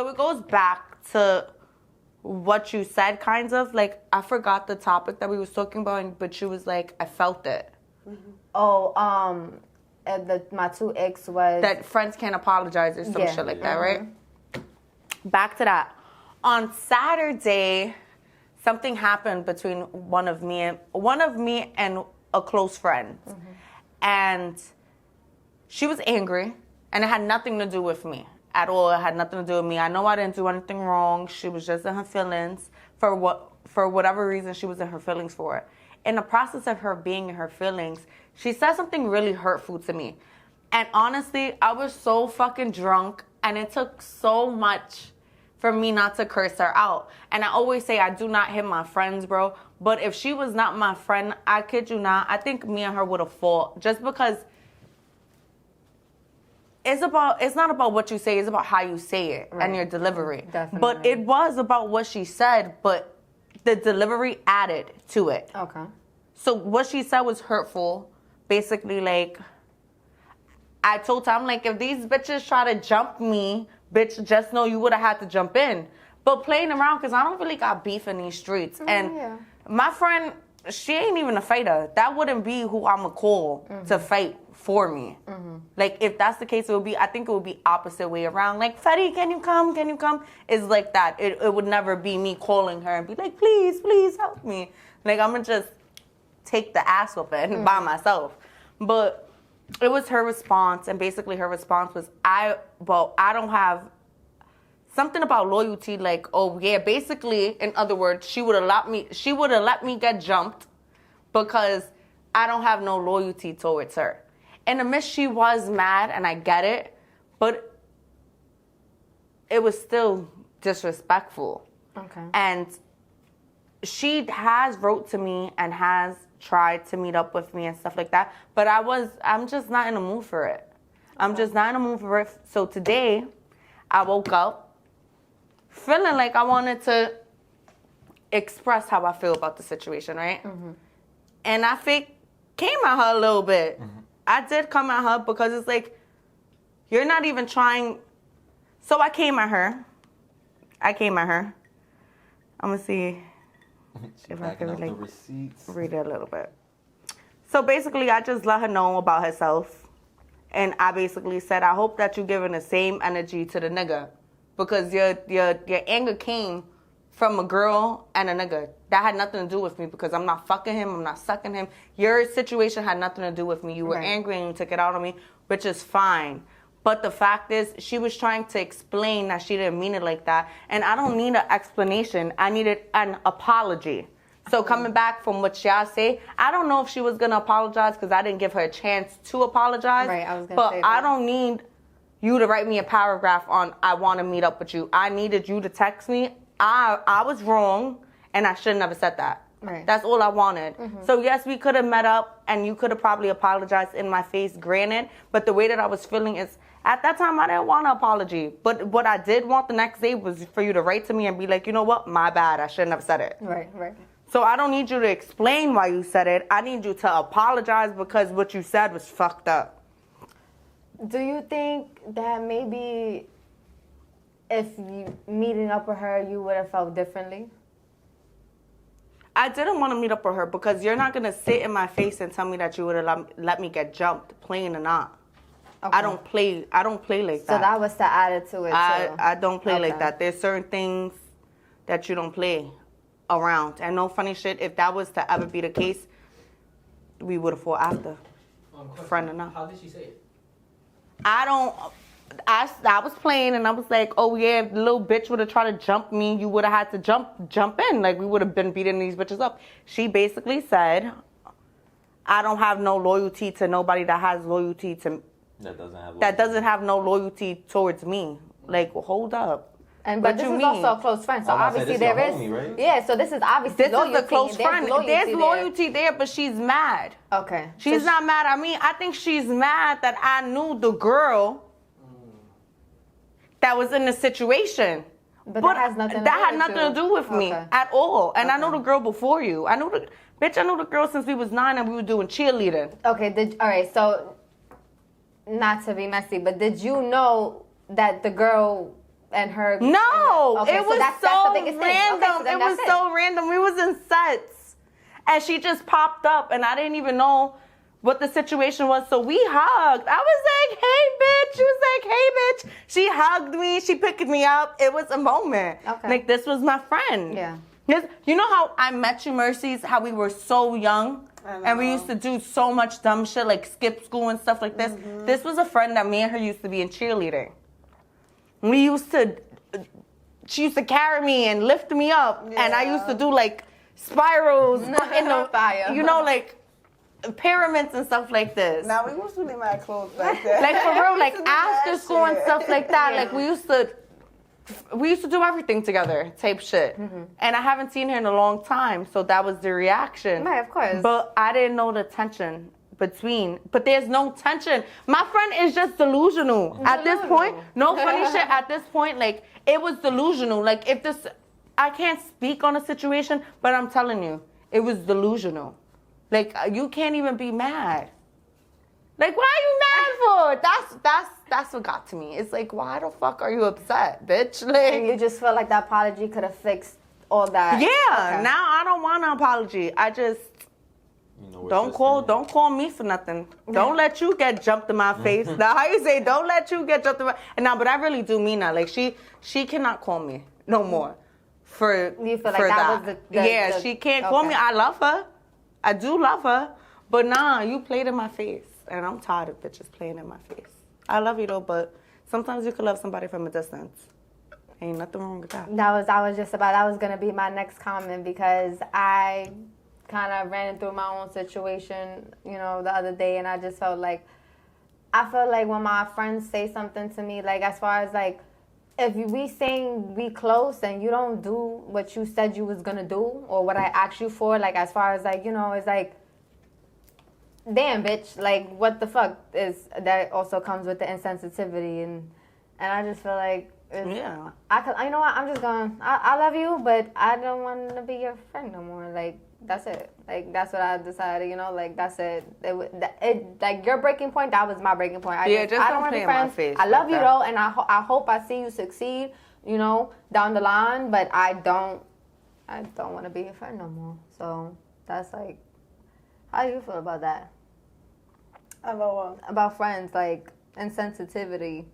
So it goes back to what you said, kind of. Like, I forgot the topic that we was talking about, but she was like, I felt it. Mm-hmm. Oh, my 2 ex was... That friends can't apologize or some shit like that, right? Back to that. On Saturday, something happened between one of me and a close friend. And she was angry, and it had nothing to do with me at all. It had nothing to do with me. I know I didn't do anything wrong. She was just in her feelings. For whatever reason, she was in her feelings for it. In the process of her being in her feelings, she said something really hurtful to me. And honestly, I was so fucking drunk, and it took so much for me not to curse her out. And I always say I do not hit my friends, bro. But if she was not my friend, I kid you not, I think me and her would have fought, just because it's not about what you say, it's about how you say it and your delivery. Definitely. But it was about what she said, but the delivery added to it. Okay. So what she said was hurtful. Basically, like, I told her, I'm like, if these bitches try to jump me, bitch, just know you would have had to jump in. But playing around, because I don't really got beef in these streets. And my friend, she ain't even a fighter. That wouldn't be who I'm going to call to fight for me. Like, if that's the case, I think it would be opposite way around. Like, Fetty, can you come? Can you come? It's like that. It would never be me calling her and be like, please, please help me. Like, I'm going to just take the ass whooping by myself. But it was her response, and basically her response was, I don't have something about loyalty, like, oh yeah, basically, in other words, she would have let me get jumped because I don't have no loyalty towards her. In the midst, she was mad, and I get it, but it was still disrespectful. Okay. And she has wrote to me and has tried to meet up with me and stuff like that, but I'm just not in the mood for it. I'm just not in the mood for it. So today, I woke up feeling like I wanted to express how I feel about the situation, right? And I came at her a little bit. I did come at her because it's like, you're not even trying. So I came at her. I'm going to see if I can really read it a little bit. So basically, I just let her know about herself. And I basically said, I hope that you're giving the same energy to the nigga. Because your anger came from a girl and a nigga. That had nothing to do with me because I'm not fucking him, I'm not sucking him. Your situation had nothing to do with me. You were angry and you took it out on me, which is fine. But the fact is, she was trying to explain that she didn't mean it like that. And I don't need an explanation. I needed an apology. So coming back from what y'all say, I don't know if she was going to apologize because I didn't give her a chance to apologize. Right, I was going to say that. But I don't need you to write me a paragraph on, I want to meet up with you. I needed you to text me. I was wrong, and I should have never said that. Right. That's all I wanted. So yes, we could have met up, and you could have probably apologized in my face, granted. But the way that I was feeling is, at that time, I didn't want an apology. But what I did want the next day was for you to write to me and be like, you know what, my bad, I shouldn't have said it. Right. So I don't need you to explain why you said it. I need you to apologize because what you said was fucked up. Do you think that maybe if you meeting up with her, you would have felt differently? I didn't want to meet up with her because you're not going to sit in my face and tell me that you would have let me get jumped, plain or not. Okay. I don't play like that. So that was the attitude too. I don't play like that. There's certain things that you don't play around. And no funny shit, if that was to ever be the case, we would have fought after. Friend or not. How did she say it? I was playing and I was like, oh yeah, if the little bitch would have tried to jump me, you would have had to jump in. Like, we would have been beating these bitches up. She basically said, I don't have no loyalty to nobody that has loyalty to that doesn't have no loyalty towards me. Like, well, hold up. But this is also a close friend, so obviously there is. Homie, right? Yeah, so this is obviously this loyalty. Is a close friend. There's loyalty there, but she's mad. Okay. She's not mad at me. I think she's mad that I knew the girl that was in the situation. But that has nothing to do with me at all. And I know the girl before you. I knew the girl since we was 9 and we were doing cheerleading. Okay, all right, so not to be messy, but did you know that the girl and her. No, Okay, it so was that's so the biggest thing. Okay, random. so then It was that's so random. We was in sets, and she just popped up, and I didn't even know what the situation was. So we hugged. I was like, "Hey, bitch." She was like, "Hey, bitch." She hugged me. She picked me up. It was a moment. Okay. Like, this was my friend. Yeah. Yes. You know how I met you, Mercies? How we were so young, and we used to do so much dumb shit, like skip school and stuff like this. This was a friend that me and her used to be in cheerleading. We used to. She used to carry me and lift me up, and I used to do like spirals in the, Fire. you know, like pyramids and stuff like this. Now we was really mad close like that. Like for real, like We used to do that after school and shit. stuff like that. Like we used to do everything together, type shit. And I haven't seen her in a long time, so that was the reaction. Right, of course. But I didn't know the tension between. But there's no tension. My friend is just delusional. At this point, no funny shit. At this point, like it was delusional. Like if this, I can't speak on a situation, but I'm telling you, it was delusional. Like you can't even be mad. Like why are you mad for? That's what got to me. It's like why the fuck are you upset, bitch? And Like you just feel like that apology could have fixed all that. yeah. Okay. Now I don't want an apology. I just. You know what Don't you're call saying. don't call me for nothing. Don't let you get jumped in my face. Now how you say don't let you get jumped in my and now but I really do mean that. Like she cannot call me no more for You feel like for that was the yeah, she can't call me. okay. I love her. I do love her. But nah, you played in my face. And I'm tired of bitches playing in my face. I love you though, but sometimes you can love somebody from a distance. Ain't nothing wrong with that. That was gonna be my next comment because I kind of ran through my own situation, you know, the other day, and I just felt like when my friends say something to me, like as far as like if we saying we close and you don't do what you said you was gonna do or what I asked you for, like as far as like, you know, it's like, damn bitch, like what the fuck is that also comes with the insensitivity and I just feel like Yeah. you know what, I'm just going, I love you, but I don't want to be your friend no more. Like, that's it. Like, that's what I decided, you know, like, that's it. Like, your breaking point, that was my breaking point. I Just I don't wanna play be in my friends. face I love like you, that. though, and I hope I see you succeed, you know, down the line, but I don't want to be your friend no more. So, that's like, how do you feel about that? About what? About friends, like, insensitivity.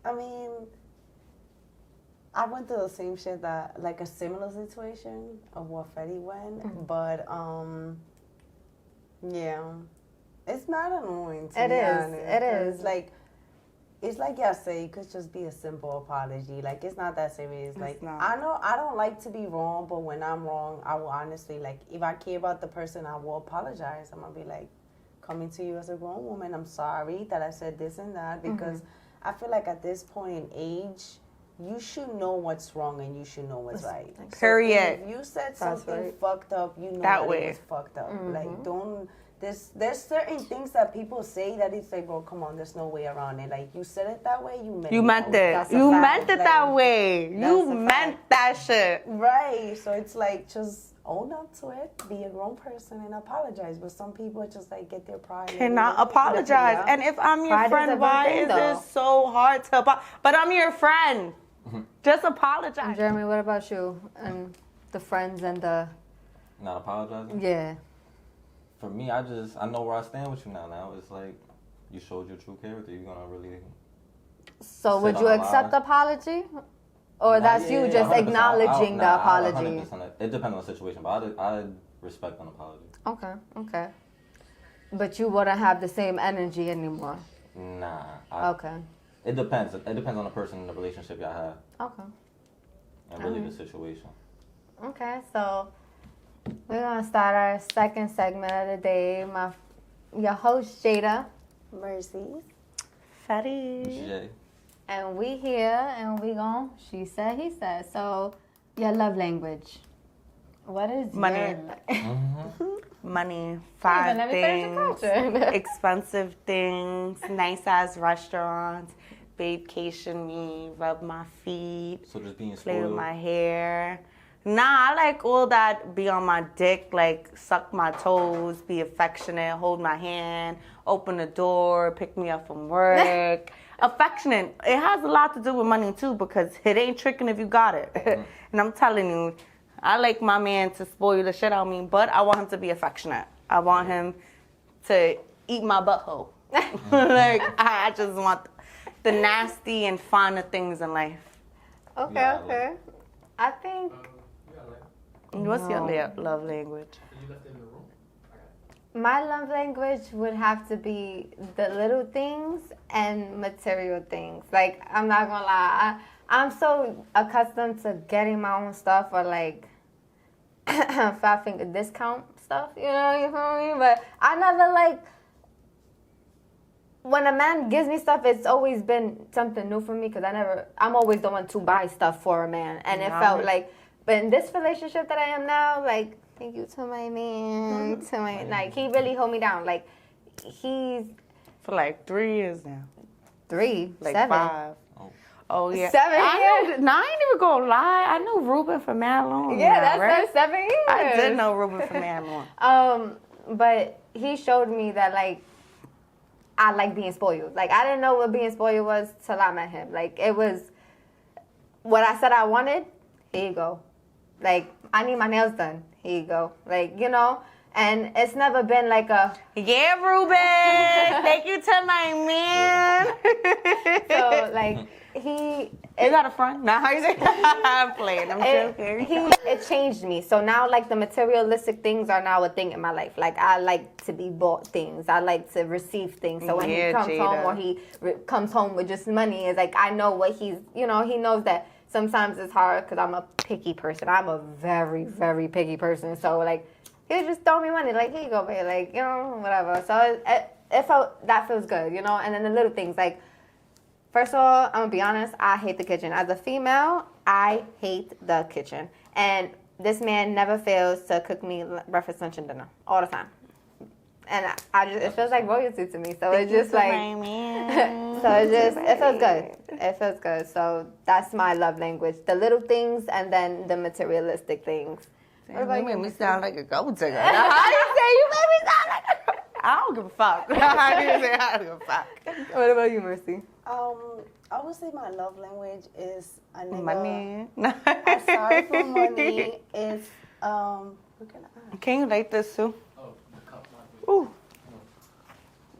I mean, I went through the same shit that, like a similar situation of what Freddie went, but yeah, it's not annoying to It be is. honest. It is. It's like y'all say, it could just be a simple apology. Like it's not that serious. Like not. I know I don't like to be wrong, but when I'm wrong, I will honestly like if I care about the person, I will apologize. I'm gonna be like, coming to you as a grown woman, I'm sorry that I said this and that because I feel like at this point in age, you should know what's wrong and you should know what's right. So Period. if you said That's something right. fucked up, you know That that way. it was fucked up. Like don't. There's certain things that people say that it's like, bro, come on, there's no way around it. Like you said it that way, You meant it. That's a You fact. meant it that way. That's You a meant that shit. Right. So it's like just own up to it, be a grown person and apologize. But some people just like get their pride. and Cannot they- apologize. Yeah. And if I'm your Pride is a friend, big why thing, is though. it so hard to apologize? But I'm your friend. Just apologize. Jeremy, what about you and the friends and the Not apologizing. yeah? For me, I know where I stand with you now. Now it's like you showed your true character. You're gonna really. So would Sit you on the accept the line. apology, or that's you just 100%. acknowledging the apology? 100%. It depends on the situation, but I respect an apology. Okay. But you wouldn't have the same energy anymore. Nah. Okay. It depends. It depends on the person and the relationship y'all have, Okay. and really the situation. Okay. So we're gonna start our second segment of the day. Your host Jada, Mercies. Fetty. Jay. and we here, and we gon' she said, he said. So your love language. What is Money. your Money, five let me finish the things, question. expensive things, nice ass restaurants, vacation me, rub my feet, So just being play with spoiled. my hair, Nah, I like all that. Be on my dick, like suck my toes, be affectionate, hold my hand, open the door, pick me up from work. Affectionate. It has a lot to do with money too, because it ain't tricking if you got it. And I'm telling you, I like my man to spoil the shit out of me, but I want him to be affectionate. I want him to eat my butthole. Like I just want the nasty and finer things in life. Okay, Yeah, I okay. I think What's your love language? my love language would have to be the little things and material things. Like, I'm not gonna lie, I'm so accustomed to getting my own stuff or like 5-finger discount stuff, you feel me? But I never like, when a man gives me stuff, it's always been something new for me because I'm always the one to buy stuff for a man. And it felt like, but in this relationship that I am now, like, thank you to my man, like, he really hold me down. Like, he's For like 3 years now. 3, Like 7. 5. Oh yeah. 7 I years. ain't even gonna lie. I knew Ruben for mad long. Yeah, now, that's right? 7 years. I did know Ruben for mad long. But he showed me that, like, I like being spoiled. Like, I didn't know what being spoiled was till I met him. Like, it was what I said I wanted. Here you go. Like, I need my nails done. Here you go. Like, and it's never been like a, Yeah, Ruben. Thank you to my man. so, like, You got a friend? Nah, how you say? I'm playing. I'm joking. it changed me. So now, like, the materialistic things are now a thing in my life. Like, I like to be bought things. I like to receive things. So when he Yeah, comes home Jada. or he comes home with just money, it's like I know what he's, he knows that sometimes it's hard because I'm a picky person. I'm a very, very picky person. So, like, he'll just throw me money. Like, here you go, babe. Like, whatever. So it felt, that feels good, And then the little things, like, first of all, I'm going to be honest, I hate the kitchen. As a female, I hate the kitchen. And this man never fails to cook me breakfast, lunch, and dinner all the time. And it feels like royalty to me. So it's just like, it feels good. It feels good. So that's my love language. The little things and then the materialistic things. You made me sound like a gold digger. How you say you made me sound like a gold? I don't give a fuck. I don't give a fuck. What about you, Mercy? I would say my love language is a nigga. Money. Aside from money, is what can I? Can you like this too? Oh, the cup. Ooh.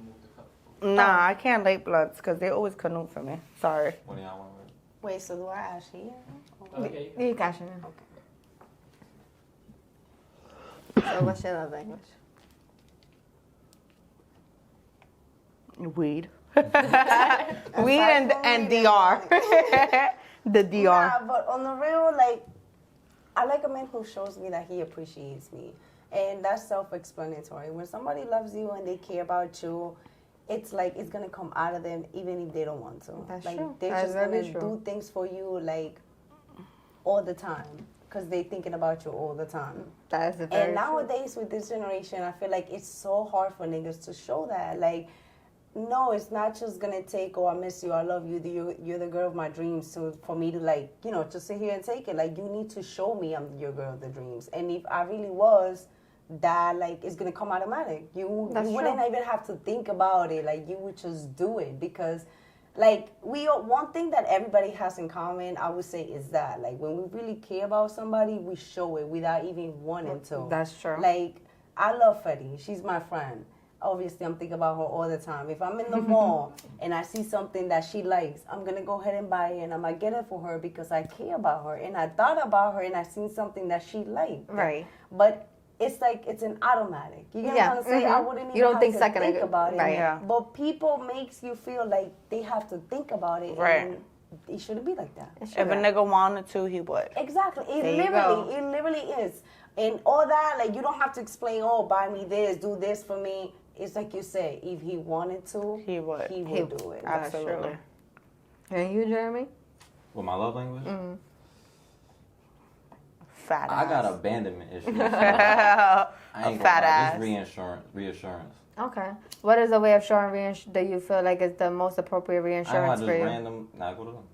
Move the cup. Nah, I can't light blunts because they always canoe for me. Sorry. What do y'all want with it? Wait, so do I ask you? Okay. You cash in. So what's your love language? Weed. Weed and DR. The DR. Yeah, but on the real, like, I like a man who shows me that he appreciates me. And that's self-explanatory. When somebody loves you and they care about you, it's like it's going to come out of them even if they don't want to. That's like, true. They're That's just very going to true. do things for you, like, all the time. Because they're thinking about you all the time. That is a very And nowadays, with this generation, I feel like it's so hard for niggas to show that. Like, no, it's not just gonna take, oh, I miss you, I love you, you're the girl of my dreams, so for me to, like, just sit here and take it. Like, you need to show me I'm your girl of the dreams. And if I really was, that, like, it's gonna come automatic. You wouldn't even have to think about it. Like, you would just do it. Because, like, one thing that everybody has in common, I would say, is that, like, when we really care about somebody, we show it without even wanting to. That's true. Like, I love Fetty. She's my friend. Obviously, I'm thinking about her all the time. If I'm in the mall and I see something that she likes, I'm going to go ahead and buy it, and I'm going to get it for her because I care about her. And I thought about her, and I seen something that she liked. Right. But it's like, it's an automatic. You get what I'm trying to say? I wouldn't even You don't have think to second think ago. about it. Right. Yeah. But people makes you feel like they have to think about it. Right. And it shouldn't be like that. If a nigga wanted to, he would. Exactly. There you go. It literally is. And all that, like, you don't have to explain, oh, buy me this, do this for me. It's like you said, if he wanted to, He would. He would do it. Absolutely. And you, Jeremy? With my love language? Fat I ass. got abandonment issues. So I ain't fat gonna lie, ass. just reassurance. Okay. What is a way of showing that you feel like is the most appropriate I don't reassurance have for just you? random. Nah, go to them.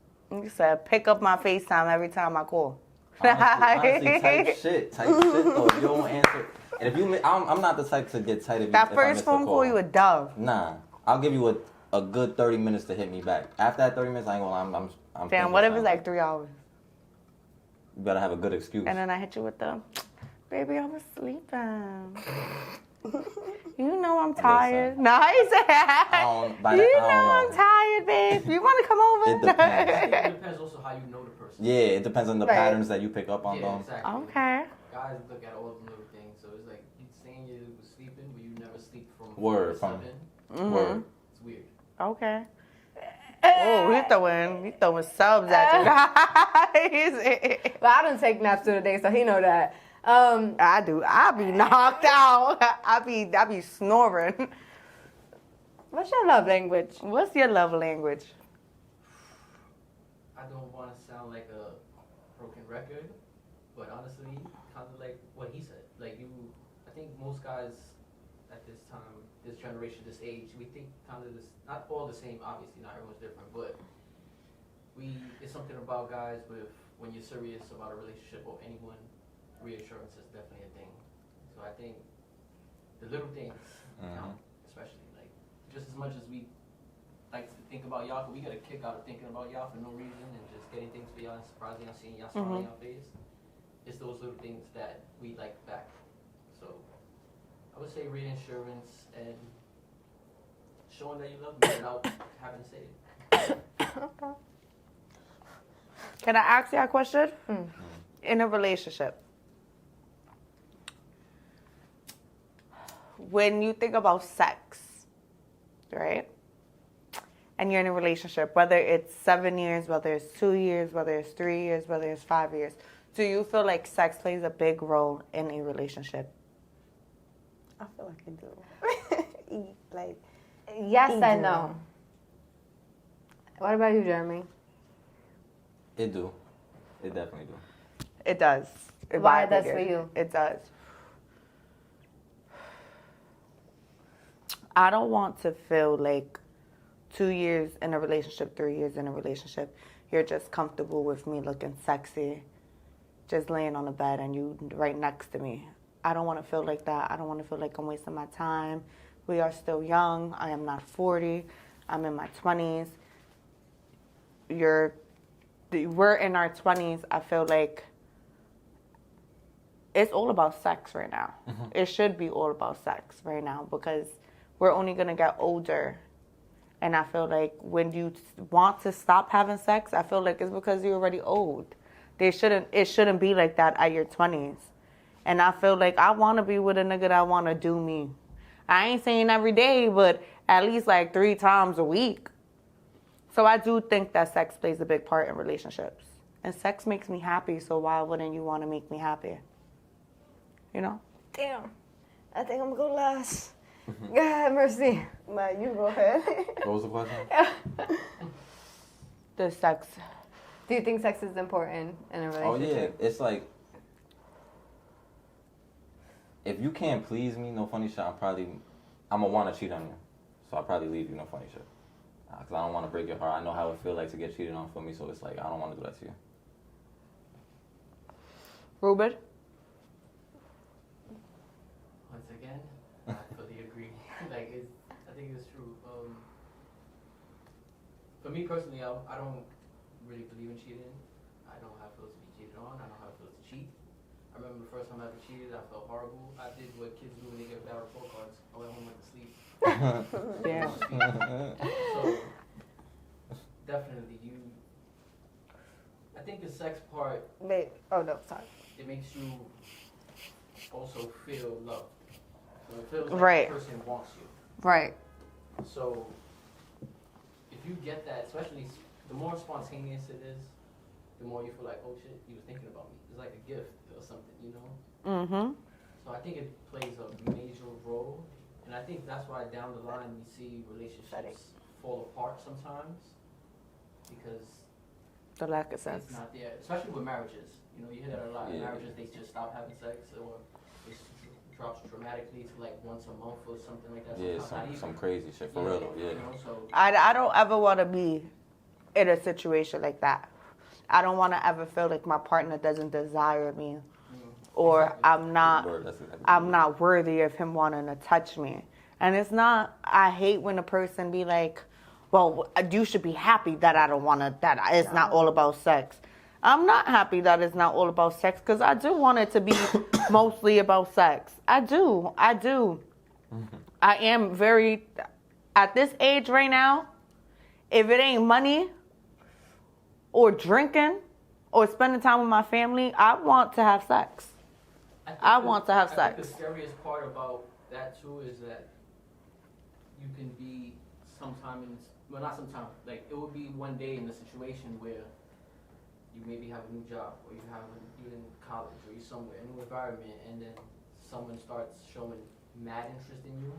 You said pick up my FaceTime every time I call. Honestly, type shit though. If you don't answer, and if you, I'm not the type to get tight. That if I first miss the phone call, you a dove. Nah, I'll give you a good 30 minutes to hit me back. After that 30 minutes, I ain't gonna lie, I'm Damn, what if it's like 3 hours? You better have a good excuse. And then I hit you with the, baby, I was sleeping. You know I'm tired. No, I said, you know I'm tired, babe. You want to come over? It depends. It depends also how you know the person. Yeah, it depends on the Right. patterns that you pick up on Yeah, them. exactly. Okay. Guys look at all the little things, so it's like you saying you was sleeping, but you never sleep from Word, 4 to from- 7. Word. It's weird. Okay. Oh, he throwing subs at you guys. But I don't take naps through the day, so he know that. I do. I be knocked out. I be snoring. What's your love language? What's your love language? I don't want to sound like a broken record, but honestly, kind of like what he said. Like I think most guys at this time, this generation, this age, we think kind of this, not all the same, obviously, not everyone's different, but it's something about guys with, when you're serious about a relationship or anyone, reassurance is definitely a thing. So I think the little things count, especially, like, just as much as we like to think about y'all, 'cause we get a kick out of thinking about y'all for no reason and just getting things for y'all and surprising y'all, seeing y'all smile on your face. It's those little things that we like back. So I would say reassurance and showing that you love me without having to say it. Can I ask you a question? In a relationship, when you think about sex, right? And you're in a relationship, whether it's 7 years, whether it's 2 years, whether it's 3 years, whether it's 5 years, do you feel like sex plays a big role in a relationship? I feel like I do. Like, Yes and no. What about you, Jeremy? It do. It definitely do. It does. In Why my it does opinion. for you? It does. I don't want to feel like 2 years in a relationship, 3 years in a relationship, you're just comfortable with me looking sexy, just laying on the bed and you right next to me. I don't want to feel like that. I don't want to feel like I'm wasting my time. We are still young. I am not 40. I'm in my 20s. We're in our 20s. I feel like it's all about sex right now. It should be all about sex right now because we're only going to get older. And I feel like when you want to stop having sex, I feel like it's because you're already old. It shouldn't be like that at your 20s. And I feel like I want to be with a nigga that want to do me. I ain't saying every day, but at least like 3 times a week. So I do think that sex plays a big part in relationships. And sex makes me happy, so why wouldn't you want to make me happy? You know? Damn. I think I'm gonna go last. God mercy. but you go ahead. What was the question? The sex. Do you think sex is important in a Oh yeah, relationship? it's like if you can't please me, no funny shit, I'm gonna want to cheat on you. So I'll probably leave you, no funny shit. Because I don't want to break your heart. I know how it feels like to get cheated on for me, so it's like I don't want to do that to you. Ruben? Once again, I fully agree. Like, I think it's true. For me personally, I don't really believe in cheating. I know how it feels to be cheated on. I know how it feels to cheat. I remember the first time I ever cheated, I felt horrible. I did what kids do when they get bad report cards. I went home went to sleep. Yeah. So, definitely, I think the sex part, Wait. Oh no, sorry. it makes you also feel loved. So it feels like Right. the person wants you. Right. So if you get that, especially the more spontaneous it is, the more you feel like, oh shit, he was thinking about me. It's like a gift or something, you know? Mm-hmm. So I think it plays a major role. And I think that's why down the line we see relationships fall apart sometimes because The lack of sex. it's not there, especially with marriages. You know, you hear that a lot. Yeah. Marriages, they just stop having sex or it drops dramatically to like once a month or something like that. Yeah, Sometimes not even. some crazy shit for real though. Yeah. You know, so I don't ever want to be in a situation like that. I don't want to ever feel like my partner doesn't desire me, or Exactly. Word, that's exactly I'm not worthy of him wanting to touch me. And it's not, I hate when a person be like, well, you should be happy that I don't want to, that it's not all about sex. I'm not happy that it's not all about sex because I do want it to be mostly about sex. I do. I am very, at this age right now, if it ain't money or drinking or spending time with my family, I want to have sex. I want to have I sex. think the scariest part about that too is that you can be not sometime, like it would be one day in the situation where you maybe have a new job or you're in college or you're somewhere, a new environment, and then someone starts showing mad interest in you.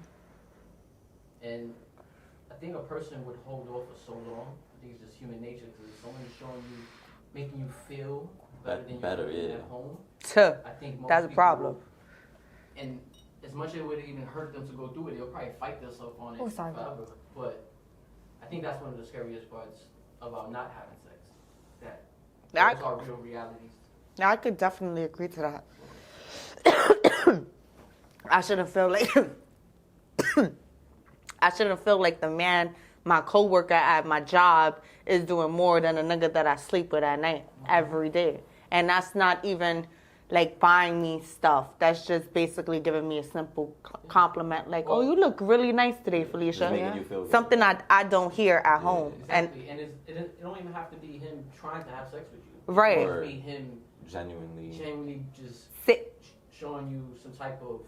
And I think a person would hold off for so long. I think it's just human nature because if someone is showing you, making you feel better than Better, you yeah. at home, Tuh. I think most That's a people problem. will- and as much as it would even hurt them to go through it, they'll probably fight themselves on it Oh, sorry. forever. But I think that's one of the scariest parts about not having sex. I- Those are real realities. I could definitely agree to that. I shouldn't feel like the man, my coworker at my job, is doing more than a nigga that I sleep with at night every day. And that's not even like buying me stuff. That's just basically giving me a simple compliment, like, "Oh, you look really nice today, Felicia." Just making you feel good. Something I don't hear at home. Exactly. And it don't even have to be him trying to have sex with you. Right. It could be him Genuinely. just Sit. showing you some type of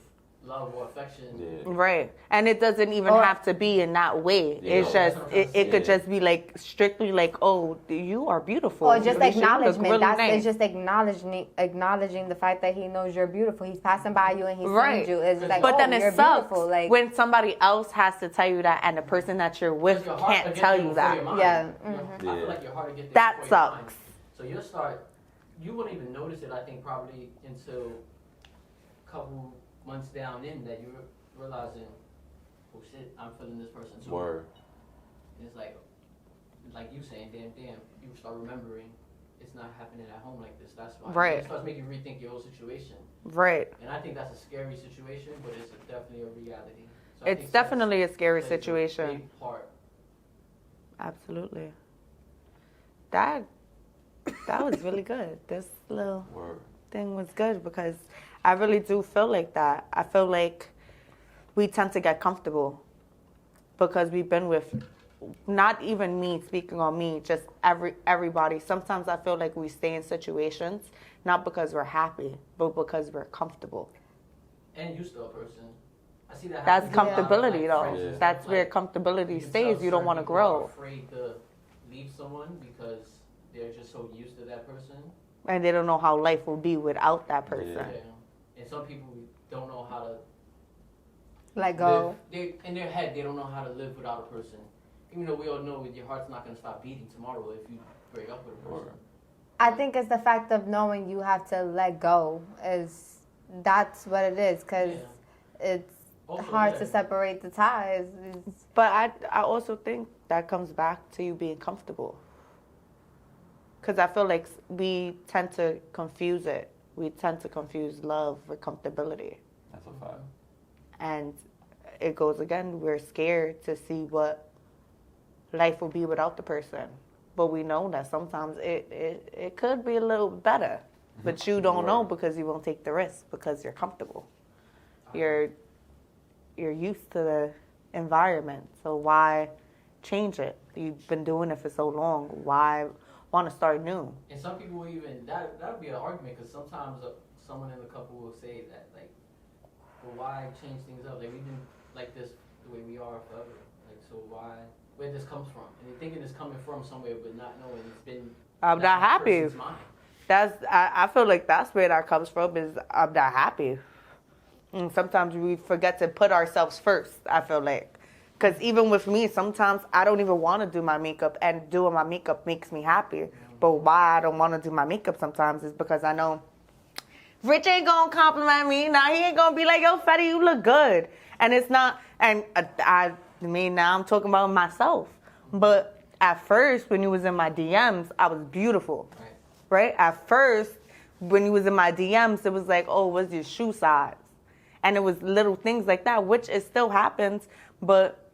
love or affection. Yeah. Right. And it doesn't even Or- have to be in that way. Yeah. It's just, it could Yeah. just be like strictly like, "Oh, you are beautiful." Or just Felicia, you look acknowledgement. really That's nice. it's just acknowledging the fact that he knows you're beautiful. He's passing by you and he Right. sees you. It's like, But oh, then you're it sucks beautiful. Like, when somebody else has to tell you that and the person that you're with Your heart can't will get tell there you before that. your mind. Yeah, You know, I Yeah. feel like your heart will get there That before your mind. sucks. So you wouldn't even notice it, I think, probably until a couple months down in that you're realizing, oh shit, I'm feeling this person too. Word. And it's like you saying, damn, you start remembering it's not happening at home like this. That's why. Right. It starts making you rethink your whole situation. Right. And I think that's a scary situation, but it's definitely a reality. So I It's think definitely a sex scary plays a situation. big part. Absolutely. That was really good. This little Word. thing was good because I really do feel like that. I feel like we tend to get comfortable because we've been with, not even me speaking on me, just everybody. Sometimes I feel like we stay in situations not because we're happy, but because we're comfortable. And you still a person. I see that. That's happen with a lot of, comfortability, though. friends and Yeah. stuff. That's where Like, comfortability you can stays. tell You don't certain want to people are grow, afraid to leave someone because they're just so used to that person. and they don't know how life will be without that person. Yeah. And some people don't know how to let go. live. In their head, they don't know how to live without a person. Even though we all know your heart's not going to stop beating tomorrow if you break up with a person. Word. I think it's the fact of knowing you have to let go. That's what it is, because it's Also, hard yeah. to separate the ties. It's, But I also think that comes back to you being comfortable. Because I feel like we tend to confuse it. We tend to confuse love with comfortability. That's a fact. And it goes again, we're scared to see what life will be without the person. But we know that sometimes it could be a little better. But you don't know because you won't take the risk because you're comfortable. You're used to the environment. So why change it? You've been doing it for so long. Why want to start new? And some people will even, that would be an argument because sometimes someone in the couple will say that, like, well, why change things up? Like, we've been like this the way we are forever. Like, so where this comes from? And they're thinking it's coming from somewhere, but not knowing it's been. I'm that not happy. person's mind. I feel like that's where that comes from is I'm not happy. And sometimes we forget to put ourselves first, I feel like. Because even with me, sometimes I don't even want to do my makeup, and doing my makeup makes me happy. But why I don't want to do my makeup sometimes is because I know Rich ain't going to compliment me. Now he ain't going to be like, yo, Fetty, you look good. And it's not, and I mean, now I'm talking about myself. But at first, when you was in my DMs, I was beautiful. Right. right? At first, when you was in my DMs, it was like, oh, what's your shoe size? And it was little things like that, which it still happens, but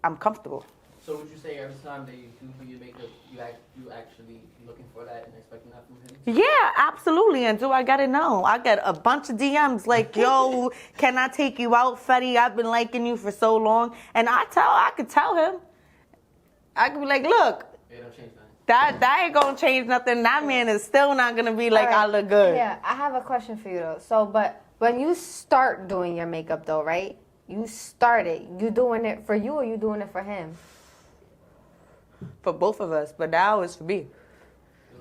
I'm comfortable. So would you say every time that you do your makeup, you actually looking for that and expecting that from him? Yeah, absolutely. And do I get it? No. I get a bunch of DMs like, yo, can I take you out, Fetty? I've been liking you for so long. And I could tell him. I could be like, look, It don't change nothing. that ain't gonna change nothing. That man is still not gonna be like, I look good. Yeah, I have a question for you though. So, but when you start doing your makeup though, right? You started. You doing it for you or you doing it for him? For both of us, but that was for me.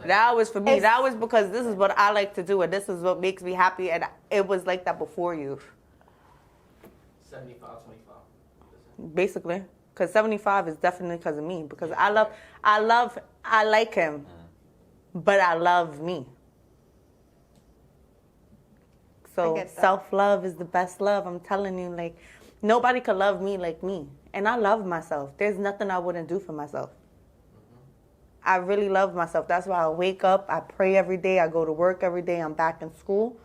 That was for me. That was because this is what I like to do, and this is what makes me happy. And it was like that before you, 75, 25. basically. Because 75 is definitely because of me. Because I like him, but I love me. I So get that. self-love is the best love. I'm telling you, like, nobody could love me like me. And I love myself. There's nothing I wouldn't do for myself. I really love myself. That's why I wake up, I pray every day, I go to work every day, I'm back in school,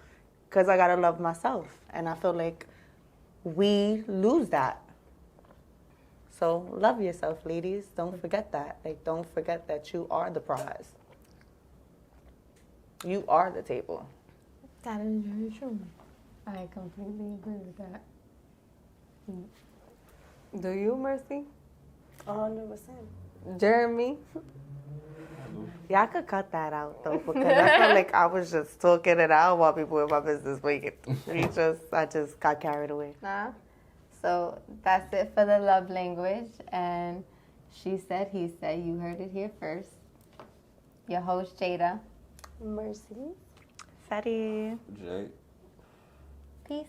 because I got to love myself. And I feel like we lose that. So love yourself, ladies. Don't forget that. Like, don't forget that you are the prize. You are the table. That is very true. I completely agree with that. Do you, Mercy? 100%. Jeremy? Yeah, I could cut that out though, because I feel like I was just talking and I don't want people in my business making. I just got carried away. Nah. So that's it for the love language. And she said, he said, you heard it here first. Your host, Jada. Mercy. Fatty. Jay. Peace.